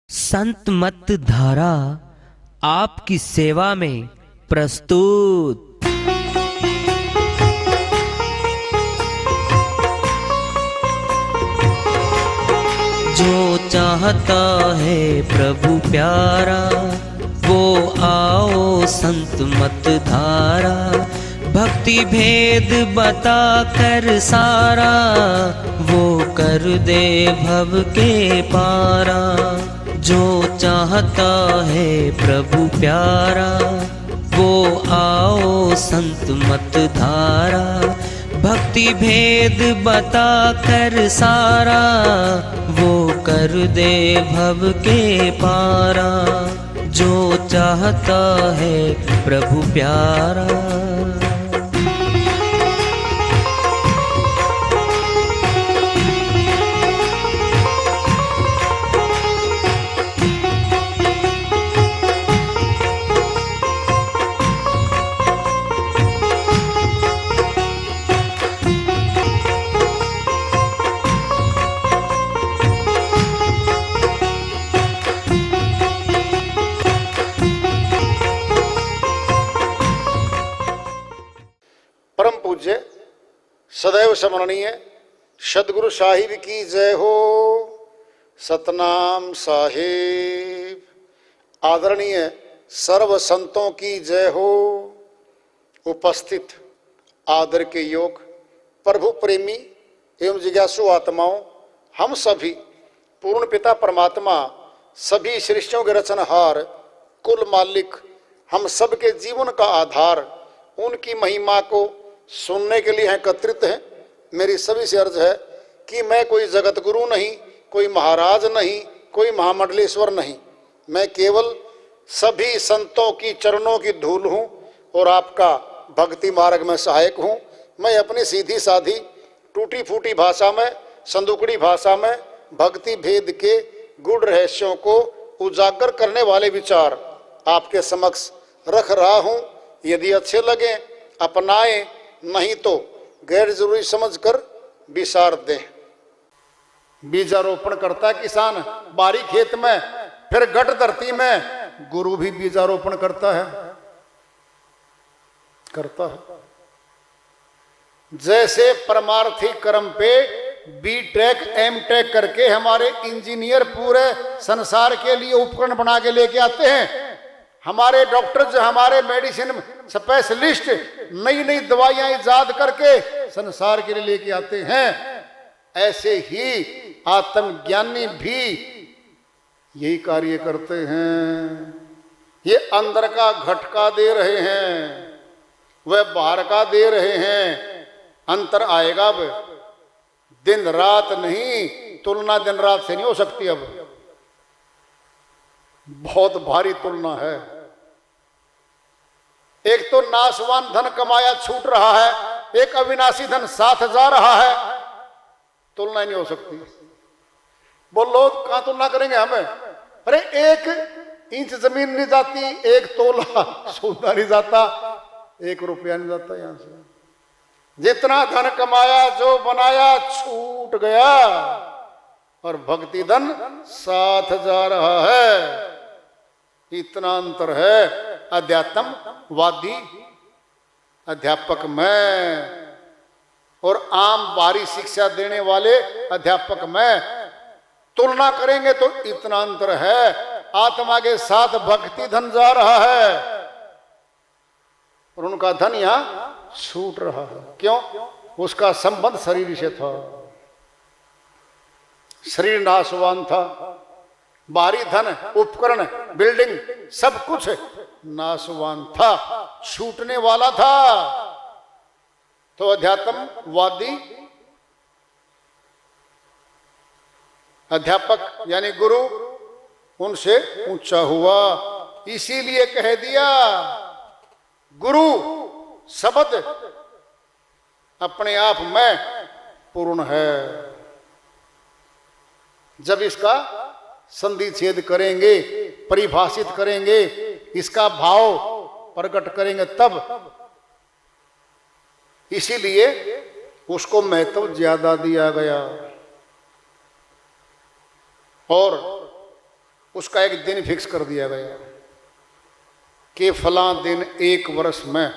संत मत धारा आपकी सेवा में प्रस्तुत। जो चाहता है प्रभु प्यारा वो आओ संत मत धारा। भक्ति भेद बता कर सारा वो कर दे भव के पारा। जो चाहता है प्रभु प्यारा वो आओ संत मत धारा। भक्ति भेद बता कर सारा वो कर दे भव के पारा। जो चाहता है प्रभु प्यारा। परम पूज्य सदैव स्मरणीय सदगुरु साहिब की जय हो। सतनाम साहिब। आदरणीय सर्व संतों की जय हो। उपस्थित आदर के योग प्रभु प्रेमी एवं जिज्ञासु आत्माओं, हम सभी पूर्ण पिता परमात्मा सभी सृष्टियों के रचनहार कुल मालिक हम सबके जीवन का आधार उनकी महिमा को सुनने के लिए एकत्रित हैं। मेरी सभी से अर्ज है कि मैं कोई जगत गुरु नहीं, कोई महाराज नहीं, कोई महामंडलेश्वर नहीं। मैं केवल सभी संतों की चरणों की धूल हूँ और आपका भक्ति मार्ग में सहायक हूँ। मैं अपनी सीधी साधी टूटी फूटी भाषा में, संदुकड़ी भाषा में भक्ति भेद के गूढ़ रहस्यों को उजागर करने वाले विचार आपके समक्ष रख रहा हूँ। यदि अच्छे लगे अपनाएं, नहीं तो गैर जरूरी समझकर विसार दें। बीजारोपण करता किसान बारी खेत में, फिर गट धरती में गुरु भी बीजारोपण करता है। जैसे परमार्थी कर्म पे B.Tech M.Tech करके हमारे इंजीनियर पूरे संसार के लिए उपकरण बना के लेके आते हैं, हमारे डॉक्टर्स, हमारे मेडिसिन स्पेशलिस्ट नई नई दवाइयां इजाद करके संसार के लिए लेके आते हैं, ऐसे ही आत्मज्ञानी भी यही कार्य करते हैं। ये अंदर का घटका दे रहे हैं, वह बाहर का दे रहे हैं। अंतर आएगा अब, दिन रात नहीं, तुलना दिन रात से नहीं हो सकती। अब बहुत भारी तुलना है। एक तो नाशवान धन कमाया छूट रहा है, एक अविनाशी धन साथ जा रहा है। तुलना नहीं हो सकती। बोलो कहां तुलना करेंगे हमें? अरे 1 इंच जमीन नहीं जाती, 1 तोला सोना नहीं जाता, 1 रुपया नहीं जाता यहां से। जितना धन कमाया, जो बनाया छूट गया, और भक्ति धन साथ जा रहा है। इतना अंतर है अध्यात्मवादी अध्यापक में और आम बाहरी शिक्षा देने वाले अध्यापक में। तुलना करेंगे तो इतना अंतर है। आत्मा के साथ भक्ति धन जा रहा है और उनका धन यहां छूट रहा है। क्यों? उसका संबंध शरीर से था। शरीर नाशवान था, बाहरी धन, उपकरण, बिल्डिंग सब कुछ नाशवान था, छूटने वाला था। तो अध्यात्मवादी अध्यापक यानी गुरु उनसे ऊंचा हुआ। इसीलिए कह दिया गुरु शब्द अपने आप में पूर्ण है। जब इसका संधि छेद करेंगे, परिभाषित करेंगे, इसका भाव प्रकट करेंगे तब। इसीलिए उसको महत्व ज्यादा दिया गया। और उसका एक दिन फिक्स कर दिया गया कि फलां दिन एक वर्ष में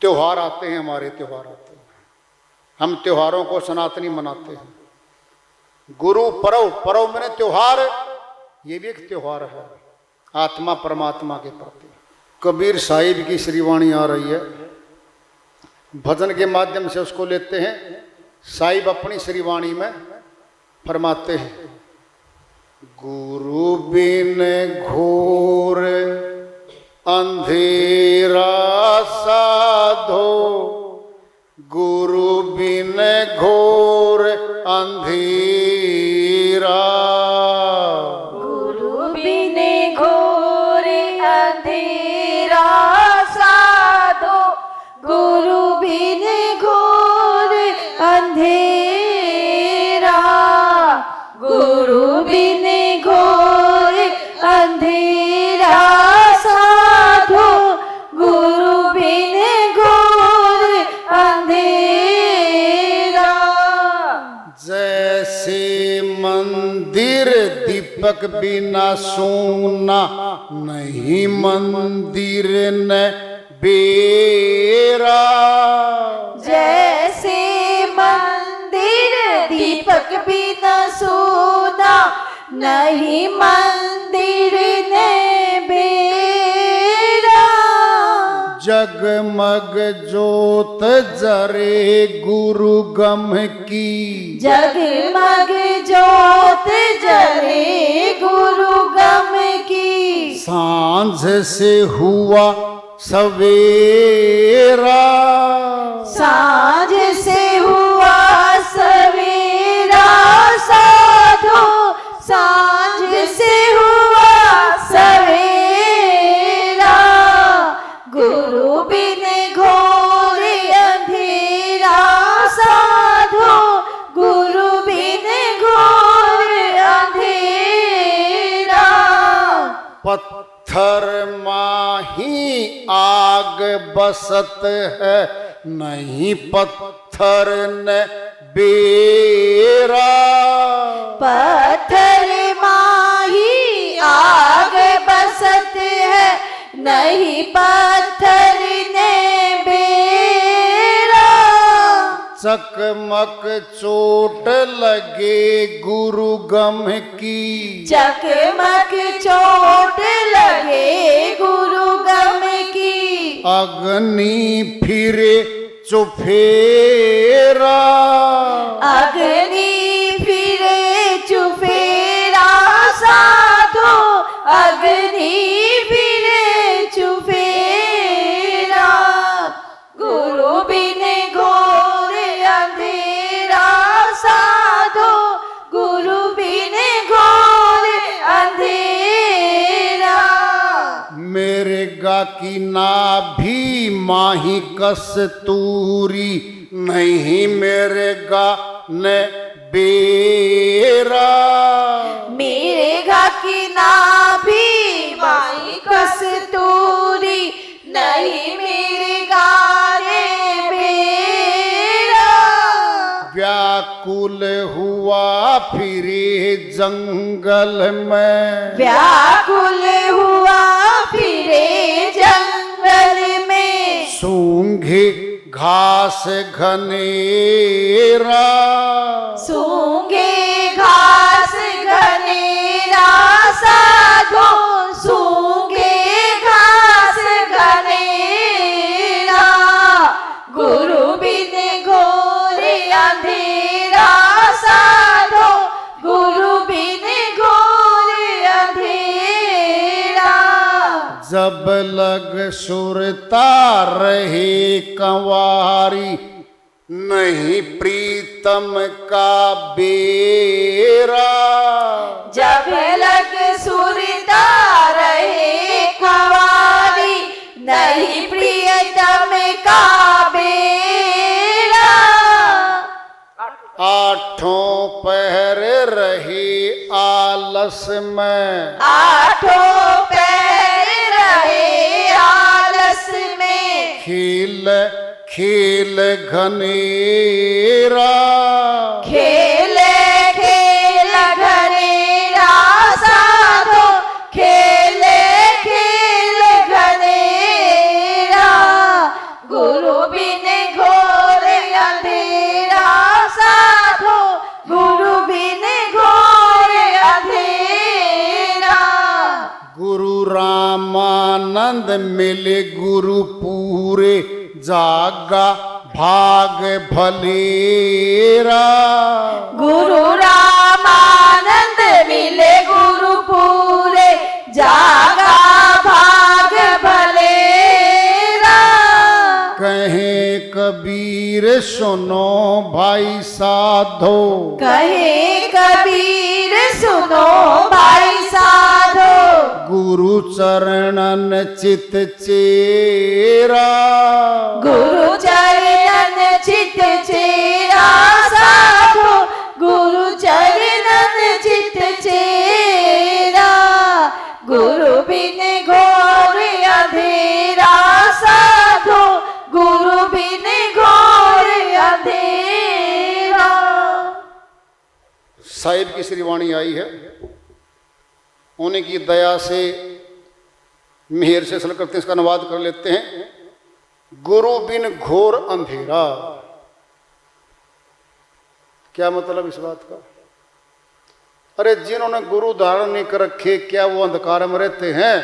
त्योहार आते हैं, हमारे त्योहार आते हैं, हम त्योहारों को सनातनी मनाते हैं। गुरु पर्व, पर्व मैंने त्योहार, ये भी एक त्योहार है आत्मा परमात्मा के प्रति। कबीर साहिब की श्रीवाणी आ रही है, भजन के माध्यम से उसको लेते हैं। साहिब अपनी श्रीवाणी में फरमाते हैं, गुरु बिन घोर अंधेरा साधो, गुरु बिन घोर अंधेरा, गुरु बिन घोर अंधेरा साधो, गुरु बिन घोर अंधेरा, गुरु बिन घोर अंधेरा साधो, गुरु बिन घोर अंधेरा। जैसे मंदिर दीपक बिना सोना, नहीं मंदिर न बेरा, जैसे मंदिर दीपक बिना सोना, नहीं मंदिर ने बेरा, जगमग जोत जरे गुरु गम की, जगमग जोत जले गुरु गम की, सांझ से हुआ सवेरा, साँझ से हुआ सवेरा साधो, साँझ से हुआ सवेरा, गुरु बिन घोर अंधेरा साधो, गुरु बिन घोर अंधेरा। पत्थर माही आग बसत है, नहीं पत्थर न बेरा, पत्थर माही आग बसत है, नहीं पत्थर ने बेरा, चकमक चोट लगे गुरु गम की, चकमक चोट लगे गुरु गम की, अग्नि फिरे चुफेरा, अग्नि फिरे चुफेरा साधो, अग्नि फिरे चुफेरा, गुरु बिन घोर अंधेरा साधो, गुरु बिन घोर अंधेरा। मेरे गा की नाभि माही कस्तूरी, नहीं मेरे गा न बेरा, मेरे गा की नाभि माही कस्तूरी, नहीं मेरे गाने बेरा, व्याकुल हुआ फिरे जंगल में, व्याकुल हुआ फिरे जंगल में, सूंघे घास घनेरा, सूंघे घास घनेरा साधो, सूंघे घास घनेरा, गुरु बिन घोर अंधेरा साधो, गुरु बिन घोर अंधेरा। जब लग सुरता रहे कंवारी, नहीं प्रीतम का बेरा, जब लग सुरता रहे कंवारी, नहीं प्रियतम का बेरा, आठों पहर रहे आलस में, आठों पैर रहे आलस में, खेल खेल घनेरा, खेले खेल घनेरा साधो, आनंद मिले गुरु पूरे, जागा भाग भलेरा। गुरु रामानंद मिले गुरु पूरे, जागा भाग भलेरा। कहे कबीर सुनो भाई साधो, कहे कबीर सुनो भाई साधो, गुरु चरणन चित चेरा। गुरु चरणन चित चेरा साधो, गुरु चरणन चित चेरा। गुरु बिन घोर अंधेरा साधो, गुरु बिन घोर अंधेरा। साहिब की श्री वाणी आई है, उन्हीं की दया से मेहर से असल करते इसका अनुवाद कर लेते हैं। गुरु बिन घोर अंधेरा, क्या मतलब इस बात का? अरे जिन्होंने गुरु धारण नहीं कर रखे, क्या वो अंधकार में रहते हैं?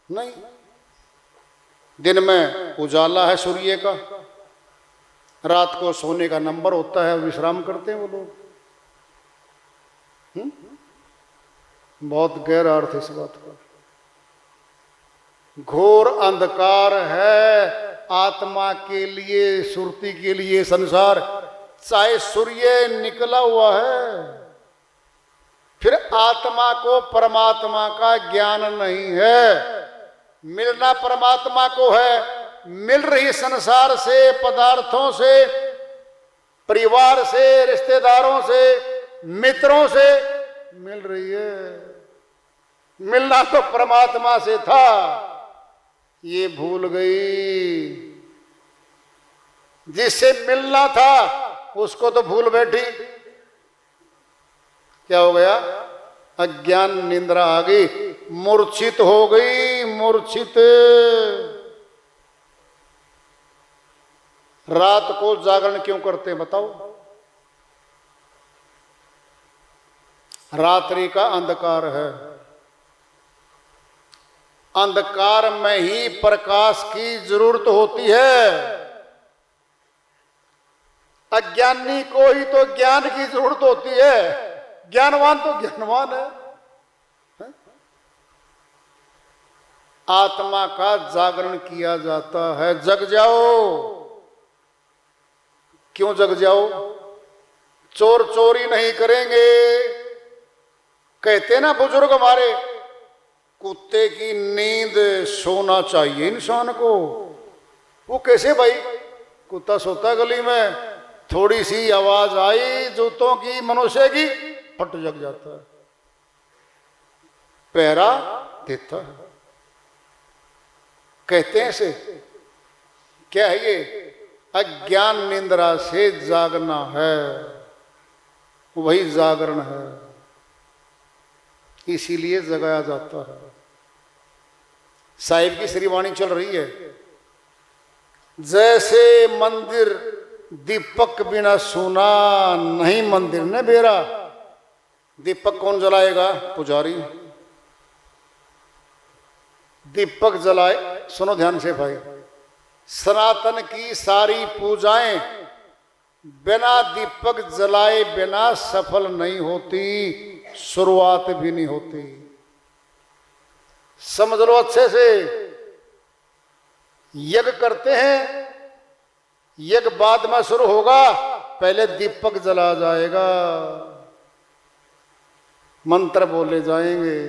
नहीं। दिन में उजाला है सूर्य का, रात को सोने का नंबर होता है, विश्राम करते हैं वो लोग। बहुत गहरा अर्थ है इस बात का। घोर अंधकार है आत्मा के लिए, सुरती के लिए संसार। चाहे सूर्य निकला हुआ है, फिर आत्मा को परमात्मा का ज्ञान नहीं है। मिलना परमात्मा को है, मिल रही संसार से, पदार्थों से, परिवार से, रिश्तेदारों से, मित्रों से मिल रही है। मिलना तो परमात्मा से था, ये भूल गई। जिससे मिलना था उसको तो भूल बैठी। क्या हो गया? अज्ञान निंद्रा आ गई, मूर्छित हो गई, मूर्छित। रात को जागरण क्यों करते हैं बताओ? रात्रि का अंधकार है, अंधकार में ही प्रकाश की जरूरत होती है। अज्ञानी को ही तो ज्ञान की जरूरत होती है, ज्ञानवान तो ज्ञानवान है। आत्मा का जागरण किया जाता है। जग जाओ। क्यों जग जाओ? चोर चोरी नहीं करेंगे। कहते ना बुजुर्ग हमारे, कुत्ते की नींद सोना चाहिए इंसान को। वो कैसे भाई? कुत्ता सोता गली में, थोड़ी सी आवाज आई जूतों की, मनुष्य की, फट जग जाता है, पहरा देता है। कहते हैं ऐसे। क्या है ये? अज्ञान निंद्रा से जागना है, वही जागरण है, इसीलिए जगाया जाता है। साहिब की श्री वाणी चल रही है। जैसे मंदिर दीपक बिना सुना नहीं, मंदिर ने बेरा। दीपक कौन जलाएगा? पुजारी। दीपक जलाए, सुनो ध्यान से भाई, सनातन की सारी पूजाएं बिना दीपक जलाए बिना सफल नहीं होती, शुरुआत भी नहीं होती। समझ लो अच्छे से। यज्ञ करते हैं, यज्ञ बाद में शुरू होगा, पहले दीपक जला जाएगा, मंत्र बोले जाएंगे,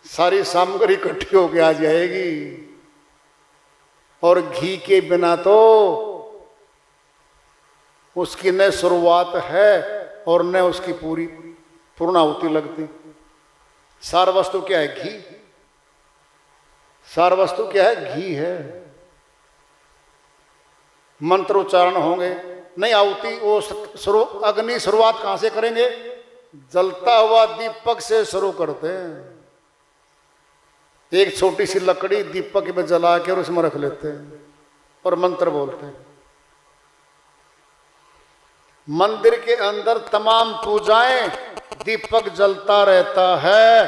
सारी सामग्री इकट्ठी होके आ जाएगी। और घी के बिना तो उसकी न शुरुआत है और न उसकी पूरी पूर्णाहुति लगती। सार वस्तु क्या है? घी। सार वस्तु क्या है? घी है। मंत्र उच्चारण होंगे, नहीं आहुति, वो अग्नि शुरुआत कहां से करेंगे? जलता हुआ दीपक से शुरू करते हैं। एक छोटी सी लकड़ी दीपक में जला के और उसमें रख लेते हैं और मंत्र बोलते हैं। मंदिर के अंदर तमाम पूजाएं दीपक जलता रहता है,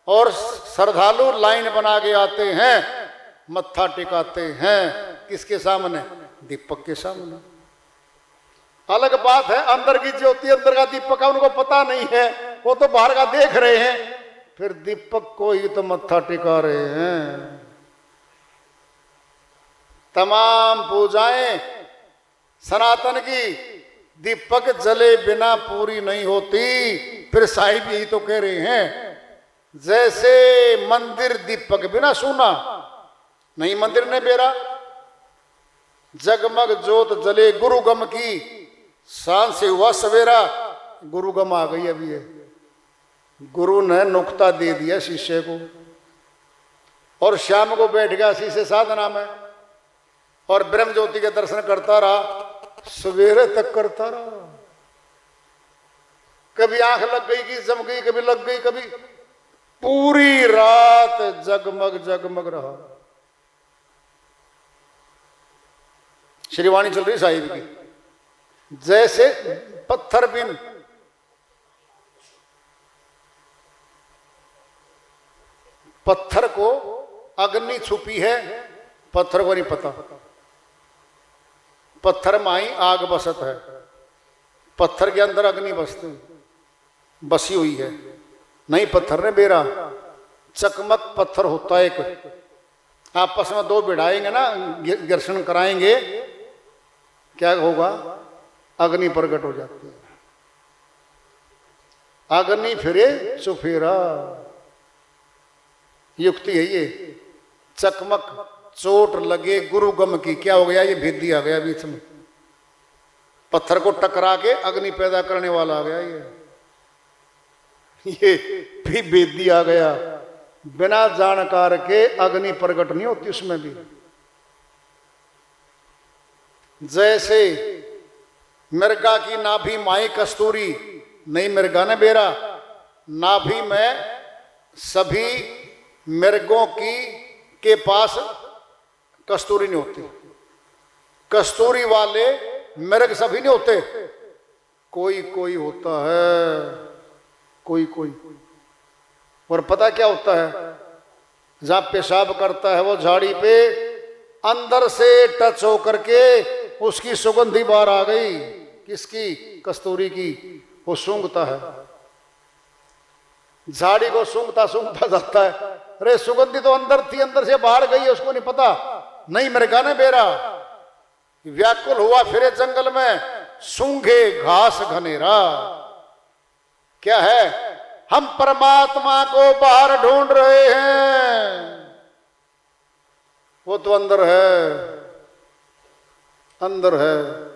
और श्रद्धालु लाइन बना के आते हैं, मत्था टिकाते हैं। किसके सामने? दीपक के सामने। अलग बात है अंदर की ज्योति, अंदर का दीपक है, उनको पता नहीं है, वो तो बाहर का देख रहे हैं, फिर दीपक को ही तो मत्था टिका रहे हैं। तमाम पूजाएं सनातन की दीपक जले बिना पूरी नहीं होती। फिर साहिब यही तो कह रहे हैं, जैसे मंदिर दीपक बिना सूना नहीं, मंदिर ने बेरा। जगमग जोत जले गुरुगम की, सांझ से हुआ सवेरा, गुरुगम आ गई अभी है। गुरु ने नुक्ता दे दिया शिष्य को, और शाम को बैठ गया शीशे साधना में, और ब्रह्म ज्योति के दर्शन करता रहा, सवेरे तक करता रहा। कभी आंख लग गई कि जम गई, कभी लग गई, कभी पूरी रात जगमग जगमग रहा। श्रीवाणी चल रही साहिब की, जैसे पत्थर बिन पत्थर को अग्नि छुपी है, पत्थर को नहीं पता। पत्थर माई आग बसत है, पत्थर के अंदर अग्नि बसी हुई है, नहीं पत्थर ने बेरा। चकमक पत्थर होता है एक, आपस में दो भिड़ाएंगे ना, घर्षण कराएंगे, क्या होगा? अग्नि प्रकट हो जाती है। अग्नि फिरे सुफेरा, युक्ति है ये। चकमक चोट लगे गुरुगम की, क्या हो गया? ये भेदी आ गया बीच में, पत्थर को टकरा के अग्नि पैदा करने वाला आ गया। ये भी भेदी आ गया। बिना जानकार के अग्नि प्रकट नहीं होती उसमें भी। जैसे मिर्गा की नाभि माई कस्तूरी, नहीं मिर्गा ने बेरा। नाभि में सभी मिर्गों की के पास कस्तूरी नहीं होती, कस्तूरी वाले मिर्ग सभी नहीं होते, कोई कोई होता है, कोई कोई। और पता क्या होता है? जहां पेशाब करता है वो झाड़ी पे, अंदर से टच होकर के उसकी सुगंधी बाहर आ गई। किसकी? कस्तूरी की। वो सूंघता है, झाड़ी को सूंघता सूंघता जाता है, अरे सुगंधी तो अंदर थी, अंदर से बाहर गई, उसको नहीं पता। नहीं मृगा ने बेरा, व्याकुल हुआ फिरे जंगल में, सूंघे घास घनेरा। क्या है? हम परमात्मा को बाहर ढूंढ रहे हैं, वो तो अंदर है, अंदर है।